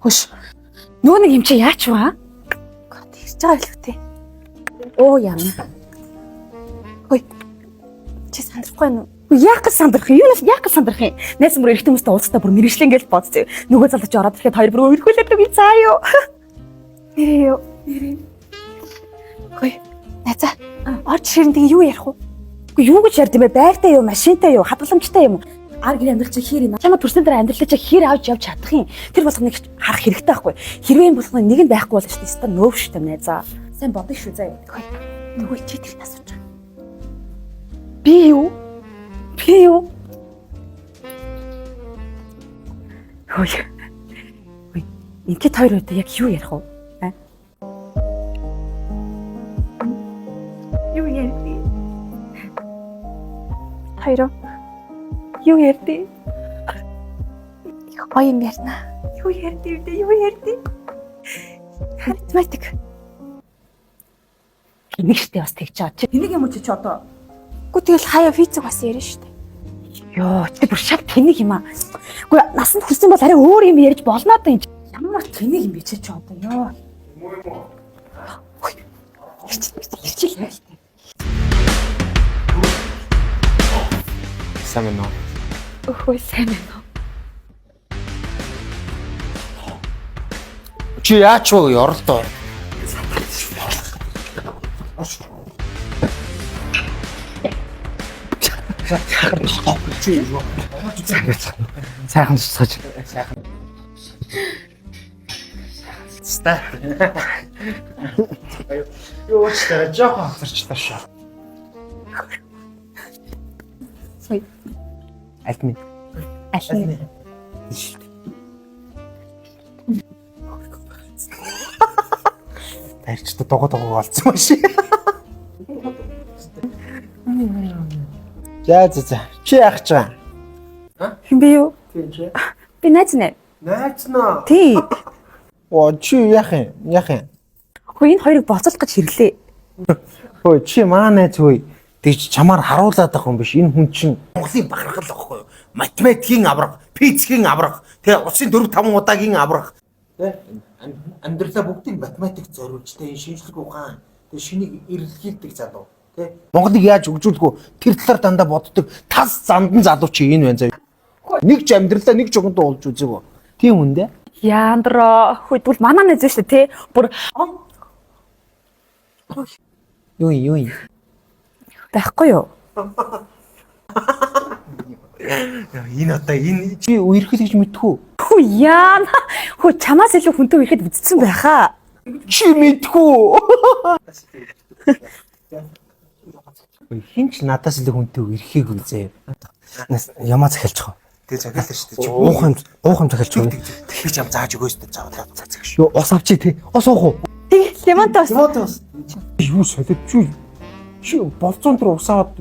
Хөш. Нөө нэг юм чи яач вэ? Ирж байгаа илүү тий. Оо яана. Хөөе. Чи сандрахгүй юу? Яг гэж сандрах юм. Юу яг гэж сандрах юм? Найз мөр эрэгтэй хүмүүстэй уулзтаа бүр мэрэгчлэн гэж бодсон. Нөгөө залууч ороод ирэхэд хоёр бүр өрхүүлээд би заа юу. Нэрээ юу? Нэрээ. Хөөе. Найзаа. Орж ширэн тэгээ юу ярих вэ? Үгүй юу гэж ярьд юм бэ? Байртай юу, машинтай юу, хадгаламжтай юм уу? Ар гэр амьдрал чи хэр юм? Чамаа төрсөн дээр амьдралаа чи хэр авч явж чадах юм? Тэр болгоныг харах хэрэгтэй байхгүй. Хэрвээ энэ болгоны нэг нь байхгүй бол шүү дээ. Нөөв шүү дээ найзаа. Сайн бодно шүү заа. Тэгвэл чи тэр асууж байгаа. Би юу? Би юу? Хөөе. Ой, ингээд хоёр удаа яг юу ярих вэ? Юу ярих? Хоёроо. Юу ярдэ? Гоё юм ярина. Юу ярдэ вэ? Юу ярдэ? Харизматик. Энийг штэ бас тэгж байгаа. Чи энийг юм уу чи одоо? Үгүй тэгэл хаяа физик бас ярина штэ. Йоо, чи бүр шав тэнэг юм аа. Үгүй насанд хүрсэн бол арай өөр юм ярьж болно доо энэ. Ямар тэнэг юм бэ чи одоо ёо. Юм уу? Ой. Ирчил байл. Сайн байна уу? Өхөө сайн байна уу? Чи яач вэ? Оролдоо. Сайхан тусгаж. Сайхан. Ста. Юу ч та жоохон хавцарчлаа шүү. Сой. Альтны. Альтны. Тарчтай догоо олцсон маш. За. Чи яах гэж байгаа? Хин би юу? Чи. Би найз нэ. Найз наа. Тий. Оо чи яах юм? Хөө энэ хоёрыг болцолох гэж хэрлээ. Хөө чи маа найз хөөе. Тэгж чамаар харуулад байгаа юм биш. Энэ хүн чинь Монголын бахархал واخхой юу? Математикийн авраг, физикийн авраг, тэгээ улсын 4-5 удаагийн авраг. Тэ амьдралаа бүгдийг математик зориулж тэ шинжлэх ухаан, тэ шинийг эрэлхийлдэг залуу. Тэ Монголыг яаж хөгжүүлэх вэ? Тэр талаар дандаа боддог. Тас зандан залуу чи энэ байна заа. Нэг ч амьдралаа нэг жогондоо олж үзээгөө. Тийм хүн дээ. Яандроо. Хөөе тэгвэл манаа найз шүү дээ тий. Бүр Юу байхгүй юу? Энэ одоо энэ чи үерхэл гэж мэдхүү. Хөө яана. Хөө чамаас илүү хүнтэй ирэхэд үзсэн байхаа. Чи мэдхүү. Хин ч надаас илүү хүнтэй ирэхийг үзээ. Ямаа захиалчих. Тэгээ захиалсан шүү дээ. Уух юм захиалчих. Тэгэхээр ч ам зааж өгөөс дээ заавал цацаг шүү. Ус авчи тий. Ус уух уу? Тий, лимонтой ус. Юу солид чи болцоон дээр усаад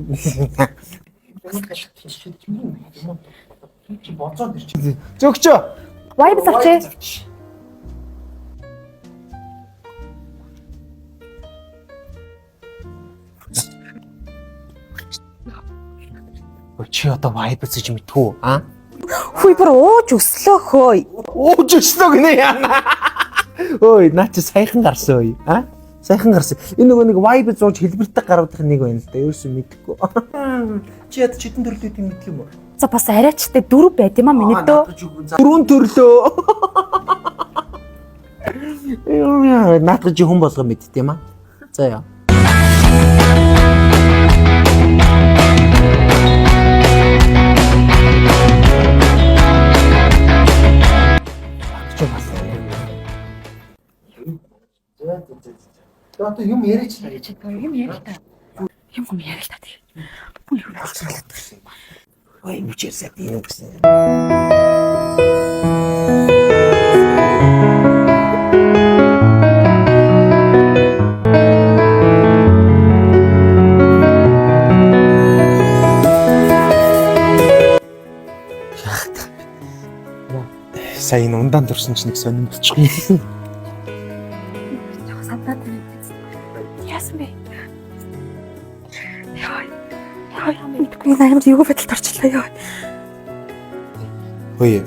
чи болцоон дээр чи зөгчөө. Вайб авчи. Чи одоо вайб гэж мэдхүү а? Хүй бүр ууж өслөө хөөе. Ууж өслөө гинэ яана. Ой, наа чи сайхан гарсан ой а? Сайхан гарсан. Энэ нөгөө нэг вайб зууж хэлбэртэй гаруудах нэг байна л да. Ерөөсөө мэдхгүй. Чи яд чидэн төрлөөд юм мэдх юм уу? За бас арайчтай 4 байд юм а миний дөө. 4 төрлөө. Яа, наадах чи хүн болгоо мэдт юм а. За яа. Одоо юм яриач та. Юм ярил та. Юм ярил та. Хүн юу болчихлоо гэсэн. Ой, мөчөөсөө тийм гэсэн. Сайн ундаан дурсан ч нэг сонирм болчихсон. Яасан бэ? Яа, мэдгүй амар юу байдалд орчлоо ёо. Хөөе.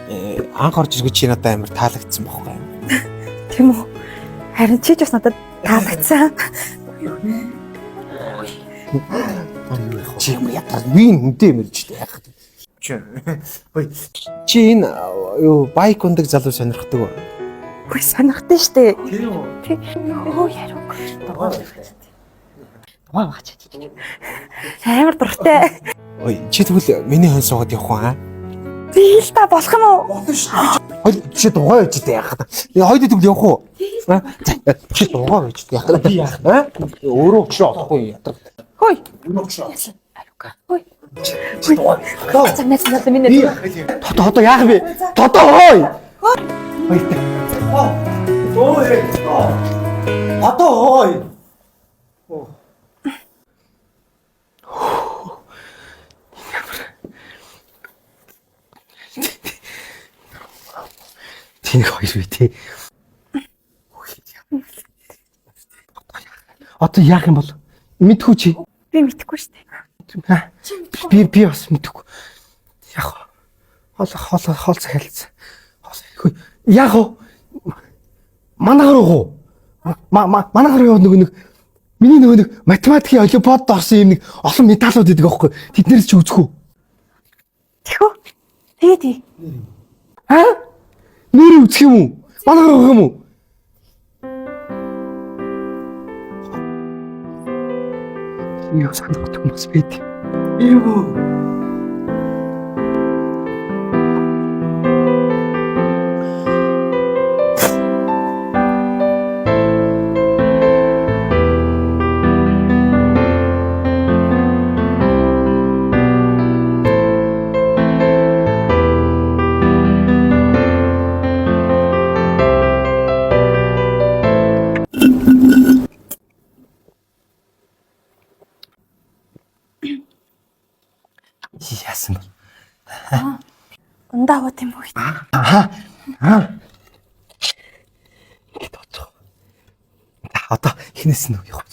анх орж ирэх чи надад амар таалагдсан байхгүй юу? Тийм үү? Харин чи ч бас надад таалагдсан. Чи юм ятар вин хүнтэй мэрж яах вэ? Чи энэ юу байк ундаг залуу сонирхдаг уу? Үгүй сонирхтой штэ. Тийм үү? Оо яруу. Ваа ваач. Амар дуртай. Ой, чи тэгвэл миний хон суугаад явах уу аа? Тэгэл та болох юм уу? Болно шүү. Хой чи дугаа байж дээ яах вэ? Хойд тэгвэл явах уу? Чи дугаа байж дээ яах вэ? Би яах вэ? Өөрөө ч олохгүй ятар. Хой. Алука. Хой. Чи дугаа. Цамнаас надад миний. Тото яах вэ? Тото хой. Хой. Ой. Тото хой. Тэнэг хоёр үү тий. Одоо яах юм бол мэдгүй чи. Би мэдэхгүй штэ. Би бас мэдгүй. Яг хоол захиалц. Яг манайгаар уу? Манайгаар нөгөө нэг миний нөгөө нэг математикийн олимпиадад орсон юм нэг олон медалууд идэг аахгүй. Тэднээс ч үзэх үү? Тэхүү. Тэгээ тий. Аа? Нэр үзэх юм уу? Манайгаар өгөх юм уу? Юу санагдах юм бас байд. Юу? Яасан бэ? Ундаа аваад юм уу? Ингээд одоо хинээс нь явах.